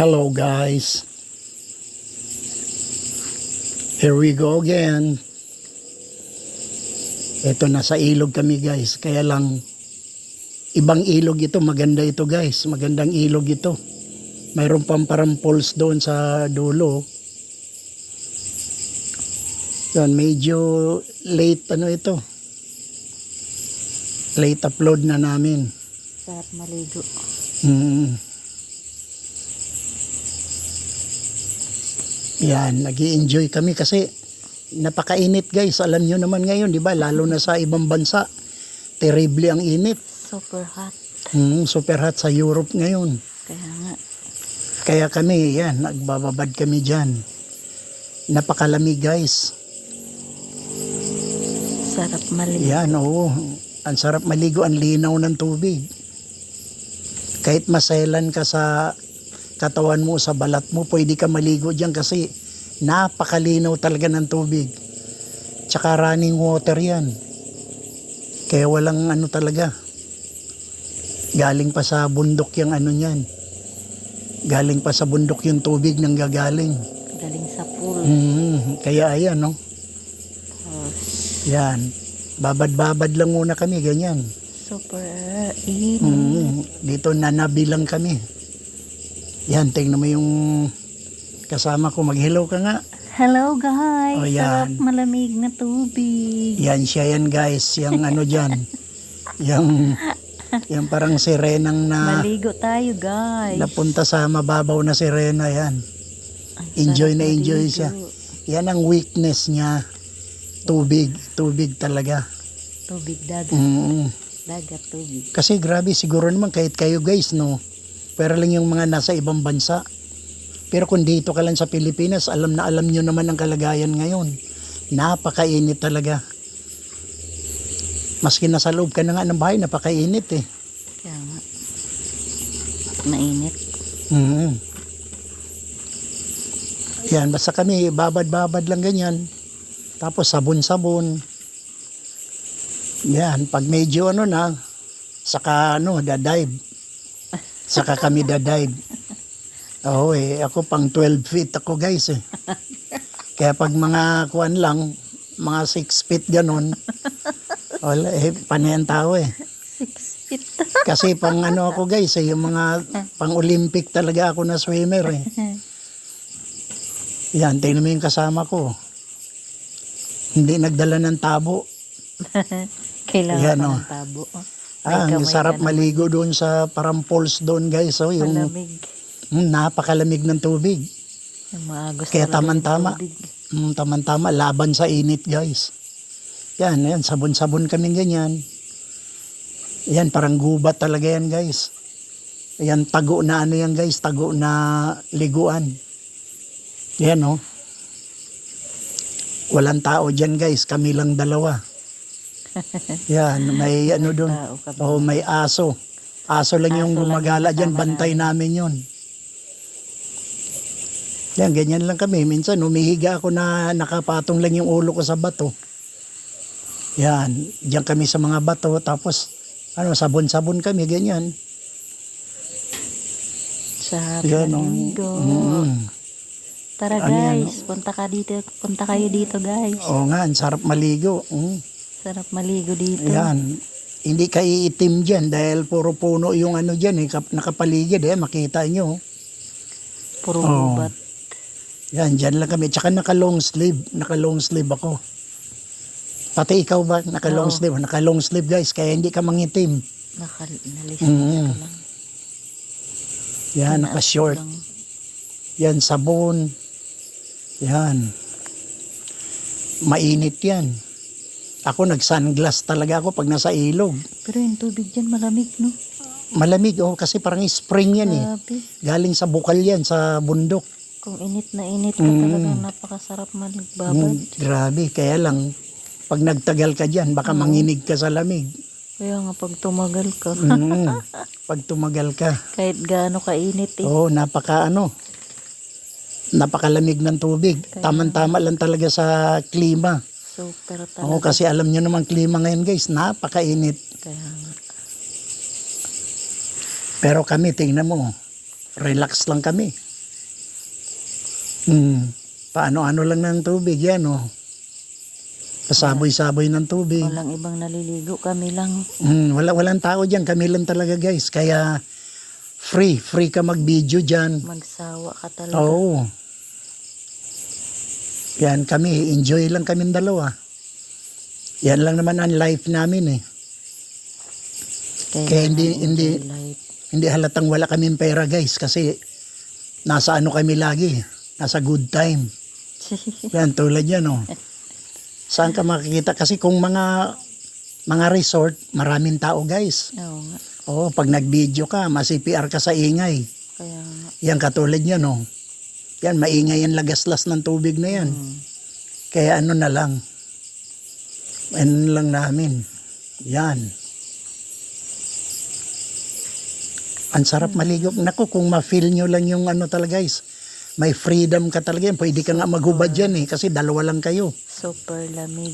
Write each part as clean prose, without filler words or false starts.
Hello guys, here we go again. Ito, nasa ilog kami guys, kaya lang ibang ilog ito. Maganda ito guys, magandang ilog ito. Mayroon pang parang falls doon sa dulo. Yan, medyo late ito, late upload na namin. Sarap maligo. Yan, nag-i-enjoy kami kasi napakainit guys. Alam nyo naman ngayon, di ba? Lalo na sa ibang bansa, terrible ang init. Super hot. Super hot sa Europe ngayon. Kaya nga. Kaya kami, yan, nagbababad kami dyan. Napakalamig guys. Sarap maligo. Yan, oo. Ang sarap maligo, ang linaw ng tubig. Kahit maselan ka sa katawan mo, sa balat mo, pwede ka maligo dyan kasi napakalinaw talaga ng tubig. Tsaka running water yan. Kaya walang talaga. Galing pa sa bundok yung niyan. Galing pa sa bundok yung tubig nang gagaling. Galing sa pool. Kaya ayan, no? Yan. Babad-babad lang muna kami, ganyan. Super init. Dito nanabilang kami. Yan, tingnan mo yung kasama ko. Mag-hello ka nga. Hello guys. O, yan. Sarap malamig na tubig. Yan siya yan guys. Yung dyan. Yung parang sirenang na Maligo tayo guys. napunta sa mababaw na sirena yan. Enjoy na enjoy maligo. siya. Yan ang weakness niya. Tubig. Tubig talaga. Tubig dagat. Dagat tubig. Kasi grabe, siguro naman kahit kayo guys, no? Pero lang yung mga nasa ibang bansa. Pero kung dito ka lang sa Pilipinas, alam na alam nyo naman ang kalagayan ngayon. Napakainit talaga. Maski nasa loob ka na nga ng bahay, napakainit eh. Kaya nga. Mainit. Yan, basta kami, babad-babad lang ganyan. Tapos sabon-sabon. Yan, pag medyo saka dadive. Saka kami dadive. Oo ako pang 12 feet ako guys eh. Kaya pag mga kuwan lang, mga 6 feet ganon, wala panayan tao eh. 6 feet. Kasi pang ako guys eh, yung mga pang Olympic talaga ako na swimmer eh. Yan, tingnan mo yung kasama ko. Hindi nagdala ng tabo. Kailangan Yan, pa oh. ng tabo. Ang sarap maligo doon sa parang falls doon guys. Oh, yung Malamig. napakalamig ng tubig. Yung mga gusto Kaya talaga taman-tama. ng tubig. Taman-tama, laban sa init guys. Yan, sabon-sabon kami ganyan. Yan, parang gubat talaga yan guys. Yan, tago na yan guys, tago na liguan. Yan walang tao dyan guys, kami lang dalawa. Yan, may doon. May aso. Aso lang yung gumagala dyan, bantay namin yun. Yan, ganyan lang kami. Minsan, humihiga ako na nakapatong lang yung ulo ko sa bato. Yan, diyan kami sa mga bato. Tapos, sabon-sabon kami, ganyan. Sarap Yan, maligo. Tara guys, punta kayo dito guys. Oo nga, ang sarap maligo. Sarap maligo dito. Yan, hindi ka iitim dyan dahil puro puno yung dyan nakapaligid makita nyo. Puro gubat. Yan, dyan lang kami. Tsaka naka-long sleeve ako. Pati ikaw ba, naka-long sleeve? Naka-long sleeve guys, kaya hindi ka mangitim. Nalisip ka lang. Yan, naka-short. Yan, sabon. Yan. Mainit yan. Ako nag-sunglass talaga ako pag nasa ilog. Pero yung tubig dyan malamig, no? Malamig, kasi parang spring yan Grabe. Galing sa bukal yan, sa bundok. Kung init na init ka talagang napakasarap magbabad. Grabe, kaya lang, pag nagtagal ka dyan, baka manginig ka sa lamig. Kaya nga pag tumagal ka. Pag tumagal ka. Kahit gaano kainit eh. Napakalamig ng tubig. Taman-tama lang talaga sa klima. Super talaga. Kasi alam nyo naman klima ngayon guys, napakainit. Kaya nga. Pero kami, tingnan mo, relax lang kami. Paano-ano lang ng tubig yan, oh. Pasaboy-saboy ng tubig. Walang ibang naliligo, kami lang. Walang tao dyan, kami lang talaga guys. Kaya free ka mag-video dyan. Magsawa ka talaga. Oo. Yan kami, enjoy lang kaming dalawa. Yan lang naman ang life namin eh. Kaya hindi halatang wala kaming pera guys kasi nasa ano kami lagi, nasa good time. Yan tulad yan oh. Saan ka makikita kasi kung mga resort, maraming tao guys. Oo nga. Oo, pag nag-video ka, ma-CPR ka sa ingay. Kaya nga. Yan katulad yan oh. Yan, maingay yan lagaslas ng tubig na yan. Kaya ano na lang. Ano lang namin. Yan. Ang sarap maligo. Naku, kung ma-feel nyo lang yung ano talaga guys. May freedom ka talaga yan. Pwede ka nga maghubad dyan eh. Kasi dalawa lang kayo. Super lamig.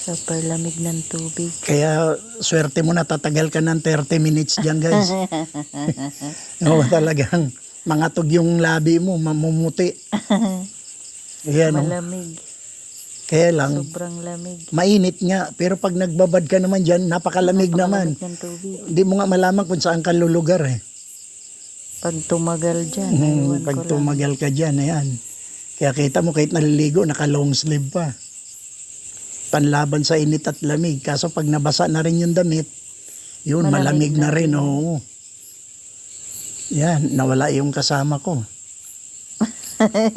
Super lamig ng tubig. Kaya swerte mo na tatagal ka ng 30 minutes dyan guys. Oo, talagang mangatog yung labi mo, mamumuti. Ayan, oh. Malamig. Kaya lang, Sobrang lamig. mainit nga. Pero pag nagbabad ka naman dyan, napakalamig naman. Napakalamig ng tubig. Hindi mo nga malaman kung saan ka lulugar eh. Pag tumagal dyan, aywan Pag ko lang. tumagal ka dyan, ayan. Kaya kita mo kahit naliligo, naka long sleeve pa. Panlaban sa init at lamig. Kaso pag nabasa na rin yung damit, yun, malamig na rin. Oo. Yan, nawala yung kasama ko.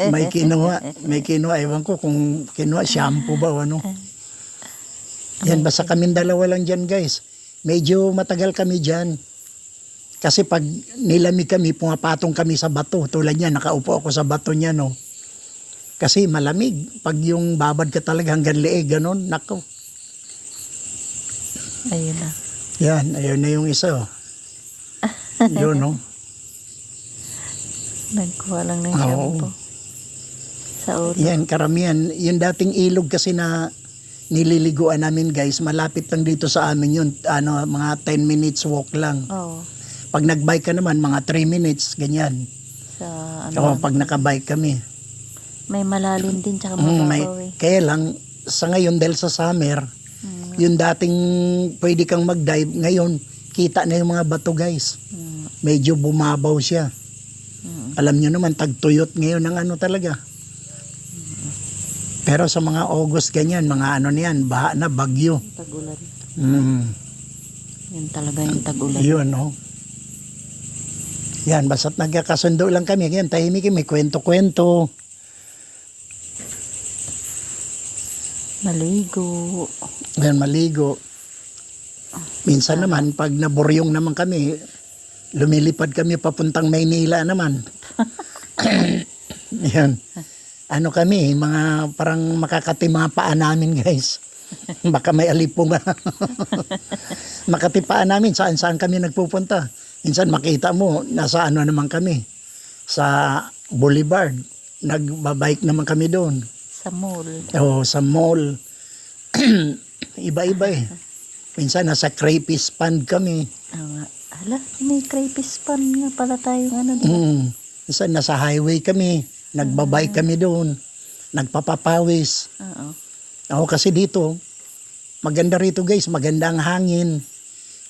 May kinuha, ewan ko kung kinuha, shampoo ba o ano. Yan, basta kaming dalawa lang dyan guys. Medyo matagal kami dyan. Kasi pag nilamig kami, pumapatong kami sa bato. Tulad niya, nakaupo ako sa bato niya, no. Kasi malamig. Pag yung babad ka talaga hanggang leeg, ganun, nako. Ayun na. Yan, ayun na yung isa, oh. Yun, no. Nagkuha lang ng Oo. shampoo. Sa ulo. Yan, karamihan. Yung dating ilog kasi na nililiguan namin, guys, malapit lang dito sa amin yun. Ano, mga 10 minutes walk lang. Oo. Pag nagbike ka naman, mga 3 minutes, ganyan. Sa Oo, ano. pag nakabike kami. May malalim din tsaka May, mababaw eh. kaya lang, sa ngayon, dahil sa summer, yung dating pwede kang mag-dive, ngayon, kita na yung mga bato, guys. Medyo bumabaw siya. Alam nyo naman, tagtuyot ngayon ng ano talaga. Pero sa mga August, ganyan, mga ano niyan, baha na, bagyo. Tag-ulan. Yun talaga yung tag-ulan. Yun, no? Yan, basta't nagkakasundo lang kami. Yan, tahimik kami, kwento-kwento. Maligo. Yan, maligo. Minsan naman, pag naburyong naman kami, lumilipad kami papuntang Maynila naman. Yan. Ano kami, mga parang makakati mga paa namin, guys. Baka may alipong. Makati paa namin, saan-saan kami nagpupunta. Minsan makita mo, nasa ano naman kami. Sa Boulevard. Nagbabike naman kami doon. Sa mall. O sa mall. Iba-iba eh. Minsan nasa crayfish pond kami. Hala, may crayfish pan nga pala tayong ano dito. Minsan nasa highway kami. Nagbabike kami doon. Nagpapapawis. Oo. Ako kasi dito, maganda rito guys, maganda ang hangin.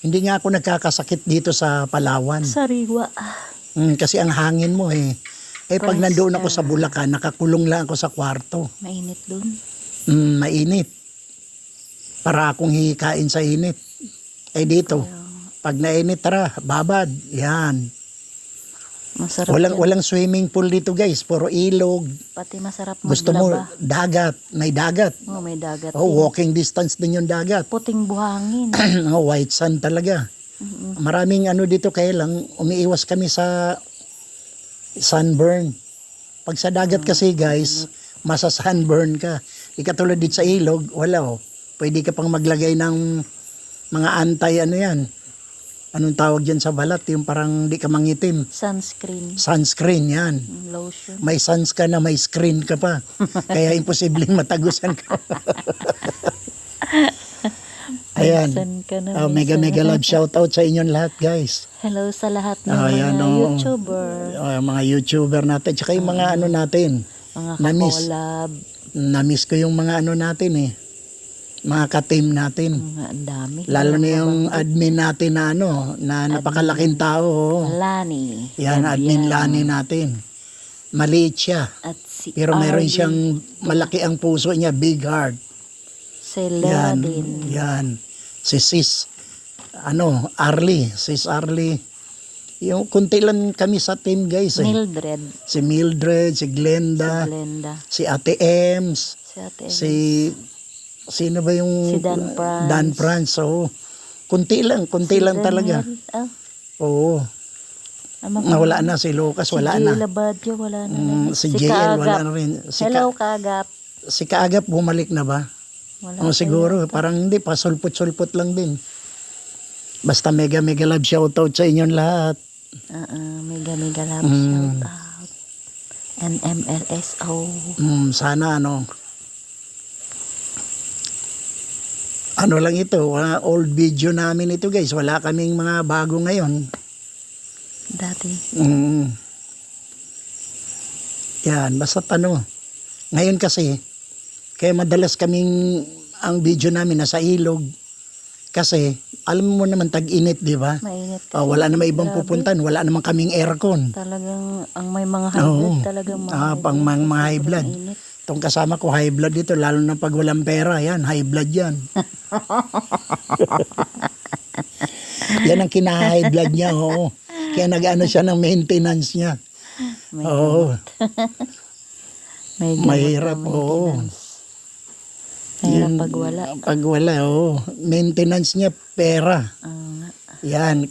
Hindi nga ako nagkakasakit dito sa Palawan. Sariwa. Kasi ang hangin mo eh. Pag Fresh nandoon ako ka. sa Bulacan, nakakulong lang ako sa kwarto. Mainit dun. Mainit. Para akong hihikain sa init. Dito, pag nainit, tara, babad. Yan. Masarap Walang swimming pool dito guys, puro ilog. Pati masarap Gusto mo maglaba. dagat, may dagat. Oh, may dagat. Oh, din. walking distance din yung dagat. Puting buhangin. White sand talaga. Maraming ano dito, kaya lang umiiwas kami sa sunburn. Pag sa dagat kasi guys, masa sunburn ka. Di katulad dito sa ilog, wala oh. Pwede ka pang maglagay ng mga anti ano yan. Anong tawag dyan sa balat? Yung parang di ka mangitim. Sunscreen. Sunscreen yan. Lotion. May suns ka na, may screen ka pa. Kaya imposibleng matagusan ka. Ayan. Minsan ka na. Mega minsan. love shoutout sa inyong lahat, guys. Hello sa lahat ng Ayan, mga oo. YouTuber. Mga YouTuber natin, tsaka yung mga ano natin. Mga Na-miss. kakolab. Na-miss ko yung mga ano natin eh. Mga ka-team natin. Mga dami. Lalo na yung admin natin na ano, na napakalaking tao. oh. Lani. Yan, admin Lani natin. Maliit siya. At si Pero meron Arlie. siyang malaki ang puso niya, big heart. Si Lea Yan, din. yan. Si Sis, Arlie. Sis Arlie. Yung kunti lang kami sa team, guys. Mildred. Si Mildred, si Glenda, Glenda. si Ate Ems, Si Ate. sino ba yung Si Dan Franz. Dan Franz. So, kunti lang talaga. Ah, Oo. Nawala na si Lucas, wala si na. Jay Labadyo, wala na. Si JL, wala Kaagap. na rin. Hello, Kaagap. Si Kaagap, bumalik na ba? Wala O pa siguro, yata. parang hindi pa, sulpot-sulpot lang din. Basta mega love shoutout sa inyong lahat. Mega love Mm. shout out. NMLSO. Sana ano lang ito, old video namin ito, guys. Wala kaming mga bago ngayon. Dati. Yan, basta ngayon kasi, kaya madalas kaming, ang video namin nasa ilog. Kasi, alam mo naman, tag-init, di ba? Mainit kasi. Wala namang ibang Grabe. pupuntan, wala namang kaming aircon. Talagang, ang may mga high blood Oo. talagang Pang mga high blood. Sobrang init. Itong kasama ko, high blood dito, lalo na pag walang pera, yan, high blood yan. Yan ang kina-high blood niya, oo. Kaya nag-ano siya ng maintenance niya. May Oo. May gamot Mahirap, na oo. maintenance. Mahirap Yun, pag wala. Pag wala, oo. Maintenance niya, pera. Yan.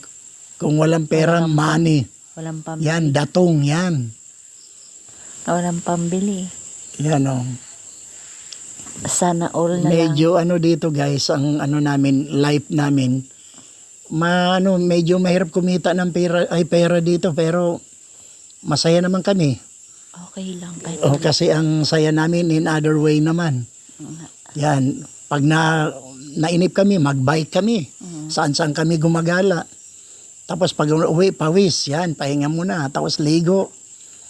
Kung walang pera, money. Walang pambili. Yan, datong, yan. Walang pambili. Yan, oh. Sana all na lang. Medyo dito, guys, ang namin, life namin, medyo mahirap kumita ng pera dito, pero masaya naman kami. Okay lang. Kahit Kasi ang saya namin in other way naman. Yan, pag nainip kami, mag-bike kami. Saan-saan kami gumagala. Tapos pag uwi, pawis, yan, pahinga muna. Tapos ligo.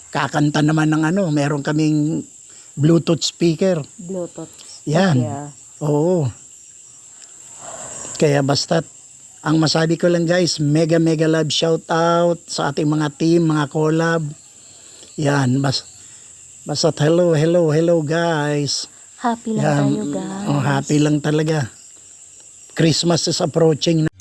Kakanta naman ng meron kaming Bluetooth speaker. Bluetooth. Yan. Yeah. Oo. Kaya basta, ang masabi ko lang, guys, mega love shout out sa ating mga team, mga collab. Yan, basta hello guys. Happy lang Yan. tayo, guys. Happy lang talaga. Christmas is approaching na.